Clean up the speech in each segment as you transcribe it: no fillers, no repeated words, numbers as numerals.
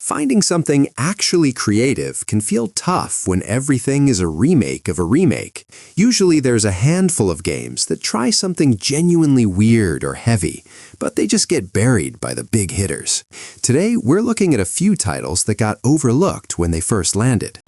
Finding something actually creative can feel tough when everything is a remake of a remake. Usually there's a handful of games that try something genuinely weird or heavy, but they just get buried by the big hitters. Today, we're looking at a few titles that got overlooked when they first landed.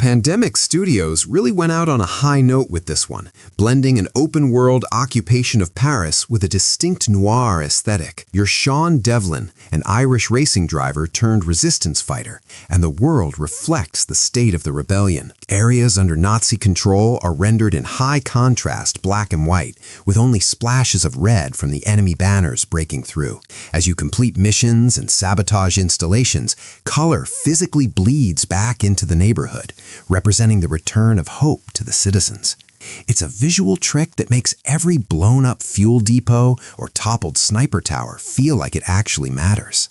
Pandemic Studios really went out on a high note with this one, blending an open-world occupation of Paris with a distinct noir aesthetic. You're Sean Devlin, an Irish racing driver turned resistance fighter, and the world reflects the state of the rebellion. Areas under Nazi control are rendered in high contrast black and white, with only splashes of red from the enemy banners breaking through. As you complete missions and sabotage installations, color physically bleeds back into the neighborhood, representing the return of hope to the citizens. It's a visual trick that makes every blown-up fuel depot or toppled sniper tower feel like it actually matters.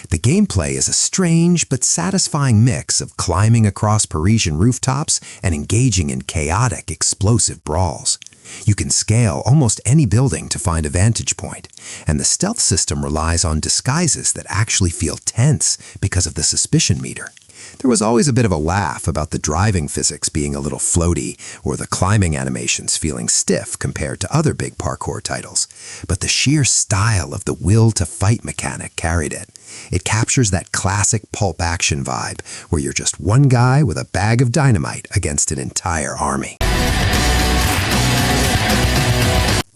The gameplay is a strange but satisfying mix of climbing across Parisian rooftops and engaging in chaotic, explosive brawls. You can scale almost any building to find a vantage point, and the stealth system relies on disguises that actually feel tense because of the suspicion meter. There was always a bit of a laugh about the driving physics being a little floaty or the climbing animations feeling stiff compared to other big parkour titles, but the sheer style of the will-to-fight mechanic carried it. It captures that classic pulp action vibe where you're just one guy with a bag of dynamite against an entire army.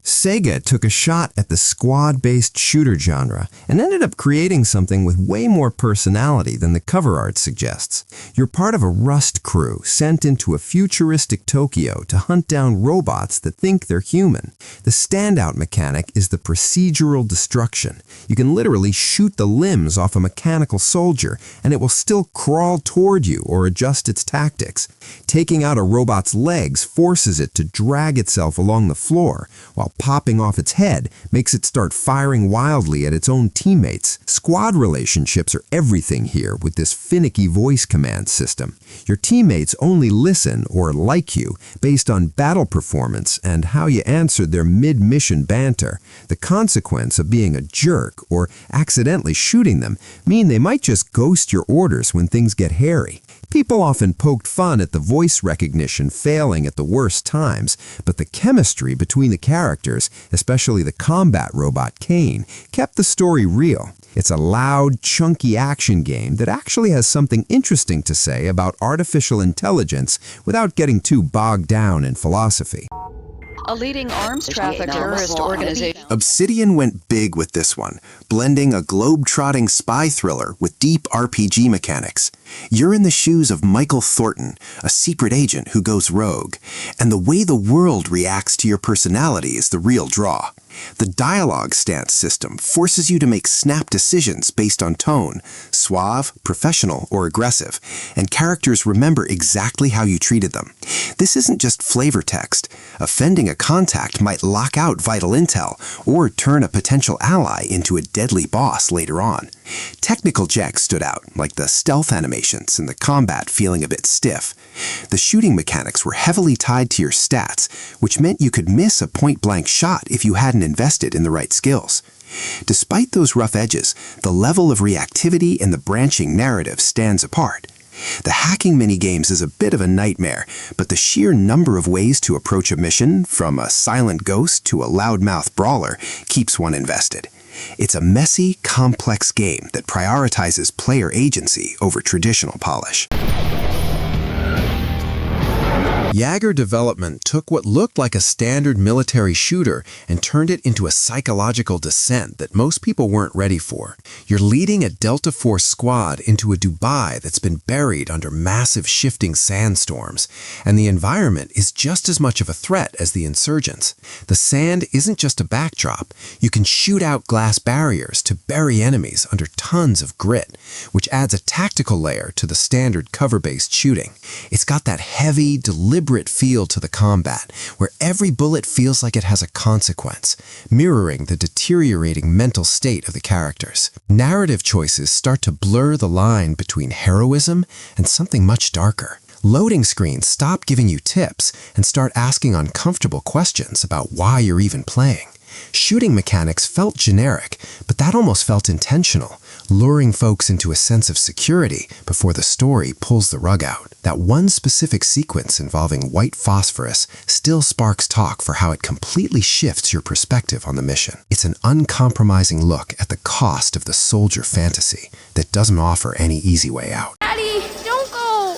Sega took a shot at the squad-based shooter genre and ended up creating something with way more personality than the cover art suggests. You're part of a Rust crew sent into a futuristic Tokyo to hunt down robots that think they're human. The standout mechanic is the procedural destruction. You can literally shoot the limbs off a mechanical soldier and it will still crawl toward you or adjust its tactics. Taking out a robot's legs forces it to drag itself along the floor, while popping off its head makes it start firing wildly at its own teammates. Squad relationships are everything here with this finicky voice command system. Your teammates only listen or like you based on battle performance and how you answered their mid-mission banter. The consequence of being a jerk or accidentally shooting them mean they might just ghost your orders when things get hairy. People often poked fun at the voice recognition failing at the worst times, but the chemistry between the characters, especially the combat robot Kane, kept the story real. It's a loud, chunky action game that actually has something interesting to say about artificial intelligence without getting too bogged down in philosophy. A leading arms traffic terrorist organization. Obsidian went big with this one, blending a globe-trotting spy thriller with deep RPG mechanics. You're in the shoes of Michael Thornton, a secret agent who goes rogue, and the way the world reacts to your personality is the real draw. The dialogue stance system forces you to make snap decisions based on tone, suave, professional, or aggressive, and characters remember exactly how you treated them. This isn't just flavor text. Offending a contact might lock out vital intel or turn a potential ally into a deadly boss later on. Technical checks stood out, like the stealth animations and the combat feeling a bit stiff. The shooting mechanics were heavily tied to your stats, which meant you could miss a point-blank shot if you hadn't invested in the right skills. Despite those rough edges, the level of reactivity and the branching narrative stands apart. The hacking minigames is a bit of a nightmare, but the sheer number of ways to approach a mission, from a silent ghost to a loudmouth brawler, keeps one invested. It's a messy, complex game that prioritizes player agency over traditional polish. Jaeger Development took what looked like a standard military shooter and turned it into a psychological descent that most people weren't ready for. You're leading a Delta Force squad into a Dubai that's been buried under massive shifting sandstorms, and the environment is just as much of a threat as the insurgents. The sand isn't just a backdrop. You can shoot out glass barriers to bury enemies under tons of grit, which adds a tactical layer to the standard cover-based shooting. It's got that heavy, deliberate feel to the combat, where every bullet feels like it has a consequence, mirroring the deteriorating mental state of the characters. Narrative choices start to blur the line between heroism and something much darker. Loading screens stop giving you tips and start asking uncomfortable questions about why you're even playing. Shooting mechanics felt generic, but that almost felt intentional, luring folks into a sense of security before the story pulls the rug out. That one specific sequence involving white phosphorus still sparks talk for how it completely shifts your perspective on the mission. It's an uncompromising look at the cost of the soldier fantasy that doesn't offer any easy way out. Daddy, don't go!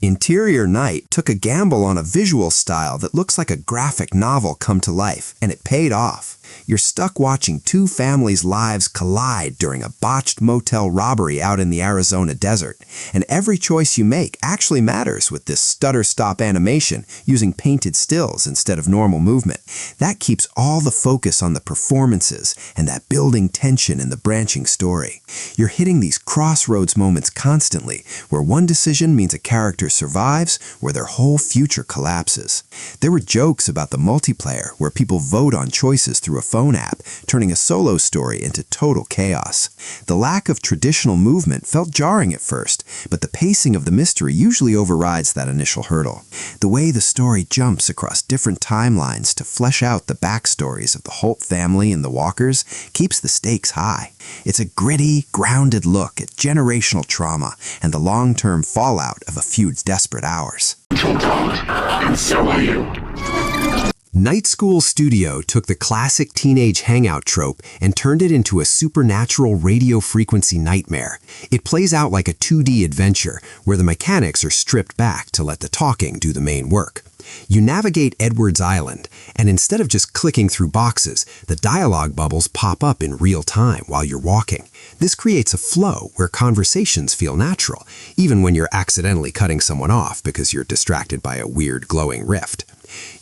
Interior Night took a gamble on a visual style that looks like a graphic novel come to life, and it paid off. You're stuck watching two families' lives collide during a botched motel robbery out in the Arizona desert, and every choice you make actually matters with this stutter-stop animation using painted stills instead of normal movement. That keeps all the focus on the performances and that building tension in the branching story. You're hitting these crossroads moments constantly, where one decision means a character survives, where their whole future collapses. There were jokes about the multiplayer, where people vote on choices through a phone app, turning a solo story into total chaos. The lack of traditional movement felt jarring at first, but the pacing of the mystery usually overrides that initial hurdle. The way the story jumps across different timelines to flesh out the backstories of the Holt family and the Walkers keeps the stakes high. It's a gritty, grounded look at generational trauma and the long-term fallout of a feud's desperate hours. And so are you. Night School Studio took the classic teenage hangout trope and turned it into a supernatural radio frequency nightmare. It plays out like a 2D adventure, where the mechanics are stripped back to let the talking do the main work. You navigate Edwards Island, and instead of just clicking through boxes, the dialogue bubbles pop up in real time while you're walking. This creates a flow where conversations feel natural, even when you're accidentally cutting someone off because you're distracted by a weird glowing rift.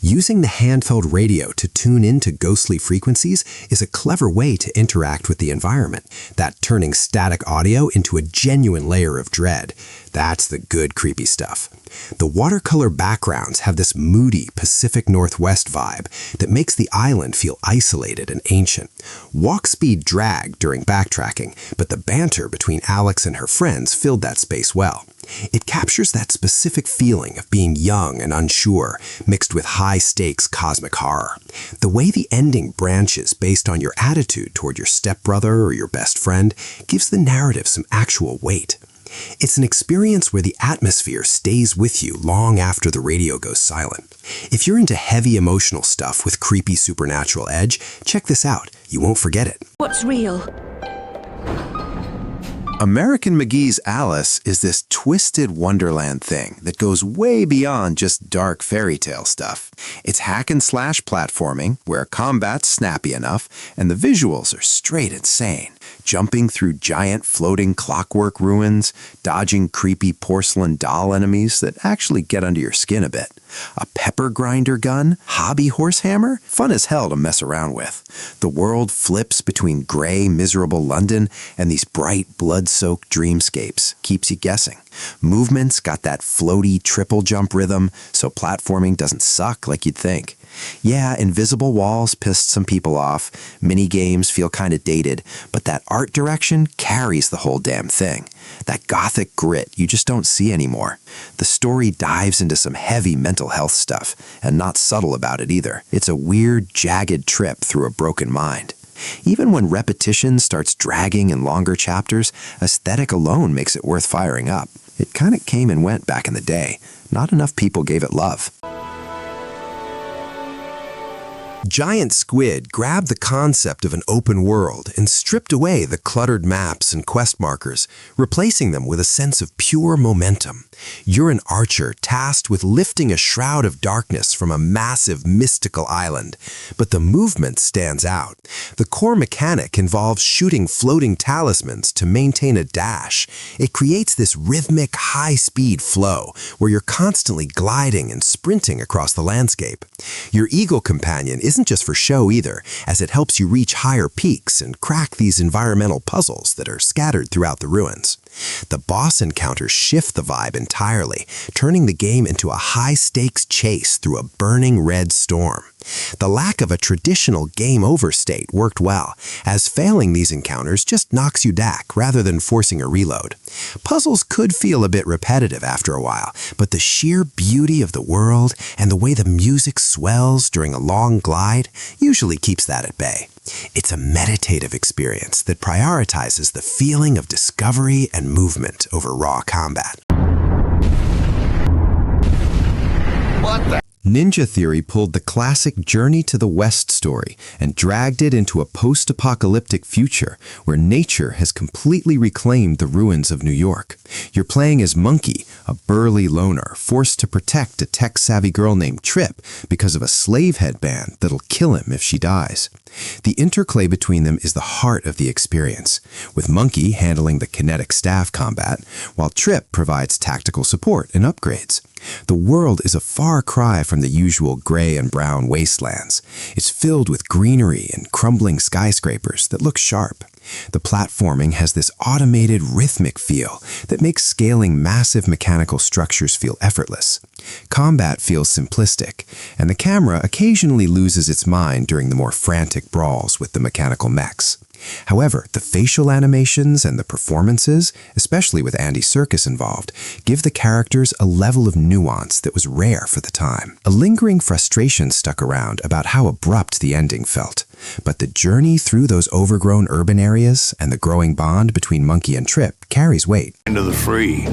Using the handheld radio to tune into ghostly frequencies is a clever way to interact with the environment, that turning static audio into a genuine layer of dread. That's the good creepy stuff. The watercolor backgrounds have this moody Pacific Northwest vibe that makes the island feel isolated and ancient. Walk speed dragged during backtracking, but the banter between Alex and her friends filled that space well. It captures that specific feeling of being young and unsure, mixed with high-stakes cosmic horror. The way the ending branches based on your attitude toward your stepbrother or your best friend gives the narrative some actual weight. It's an experience where the atmosphere stays with you long after the radio goes silent. If you're into heavy emotional stuff with creepy supernatural edge, check this out. You won't forget it. What's real? American McGee's Alice is this twisted wonderland thing that goes way beyond just dark fairy tale stuff. It's hack and slash platforming, where combat's snappy enough, and the visuals are straight insane. Jumping through giant floating clockwork ruins, dodging creepy porcelain doll enemies that actually get under your skin a bit. A pepper grinder gun, hobby horse hammer, fun as hell to mess around with. The world flips between gray, miserable London and these bright, blood-soaked dreamscapes. Keeps you guessing. Movement's got that floaty triple jump rhythm, so platforming doesn't suck like you'd think. Yeah, invisible walls pissed some people off, mini-games feel kinda dated, but that art direction carries the whole damn thing. That gothic grit you just don't see anymore. The story dives into some heavy mental health stuff, and not subtle about it either. It's a weird, jagged trip through a broken mind. Even when repetition starts dragging in longer chapters, aesthetic alone makes it worth firing up. It kinda came and went back in the day. Not enough people gave it love. Giant Squid grabbed the concept of an open world and stripped away the cluttered maps and quest markers, replacing them with a sense of pure momentum. You're an archer tasked with lifting a shroud of darkness from a massive mystical island, but the movement stands out. The core mechanic involves shooting floating talismans to maintain a dash. It creates this rhythmic, high-speed flow where you're constantly gliding and sprinting across the landscape. Your eagle companion isn't just for show either, as it helps you reach higher peaks and crack these environmental puzzles that are scattered throughout the ruins. The boss encounters shift the vibe entirely, turning the game into a high-stakes chase through a burning red storm. The lack of a traditional game over state worked well, as failing these encounters just knocks you back rather than forcing a reload. Puzzles could feel a bit repetitive after a while, but the sheer beauty of the world and the way the music swells during a long glide usually keeps that at bay. It's a meditative experience that prioritizes the feeling of discovery and movement over raw combat. What the? Ninja Theory pulled the classic Journey to the West story and dragged it into a post-apocalyptic future where nature has completely reclaimed the ruins of New York. You're playing as Monkey, a burly loner forced to protect a tech-savvy girl named Trip because of a slave headband that'll kill him if she dies. The interplay between them is the heart of the experience, with Monkey handling the kinetic staff combat, while Trip provides tactical support and upgrades. The world is a far cry from the usual gray and brown wastelands. It's filled with greenery and crumbling skyscrapers that look sharp. The platforming has this automated, rhythmic feel that makes scaling massive mechanical structures feel effortless. Combat feels simplistic, and the camera occasionally loses its mind during the more frantic brawls with the mechanical mechs. However, the facial animations and the performances, especially with Andy Serkis involved, give the characters a level of nuance that was rare for the time. A lingering frustration stuck around about how abrupt the ending felt, but the journey through those overgrown urban areas and the growing bond between Monkey and Trip carries weight. Into the free.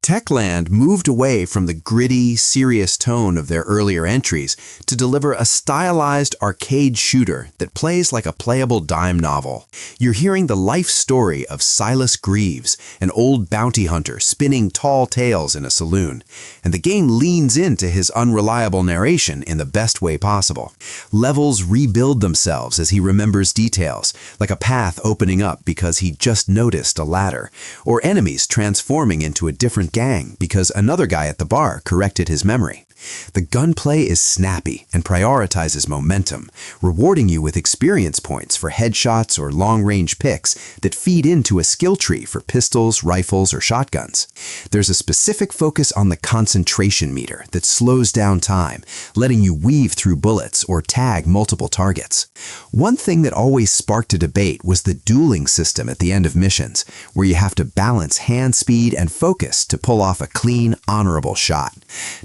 Techland moved away from the gritty, serious tone of their earlier entries to deliver a stylized arcade shooter that plays like a playable dime novel. You're hearing the life story of Silas Greaves, an old bounty hunter spinning tall tales in a saloon, and the game leans into his unreliable narration in the best way possible. Levels rebuild themselves as he remembers details, like a path opening up because he just noticed a ladder, or enemies transforming into a different gang because another guy at the bar corrected his memory. The gunplay is snappy and prioritizes momentum, rewarding you with experience points for headshots or long-range picks that feed into a skill tree for pistols, rifles, or shotguns. There's a specific focus on the concentration meter that slows down time, letting you weave through bullets or tag multiple targets. One thing that always sparked a debate was the dueling system at the end of missions, where you have to balance hand speed and focus to pull off a clean, honorable shot.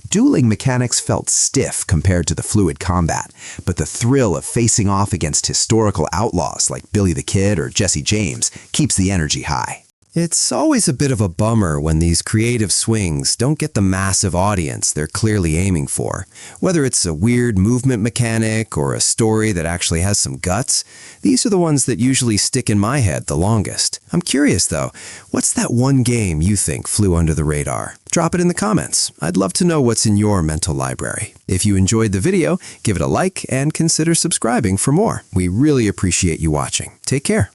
Dueling mechanics felt stiff compared to the fluid combat, but the thrill of facing off against historical outlaws like Billy the Kid or Jesse James keeps the energy high. It's always a bit of a bummer when these creative swings don't get the massive audience they're clearly aiming for. Whether it's a weird movement mechanic or a story that actually has some guts, these are the ones that usually stick in my head the longest. I'm curious though, what's that one game you think flew under the radar? Drop it in the comments. I'd love to know what's in your mental library. If you enjoyed the video, give it a like and consider subscribing for more. We really appreciate you watching. Take care.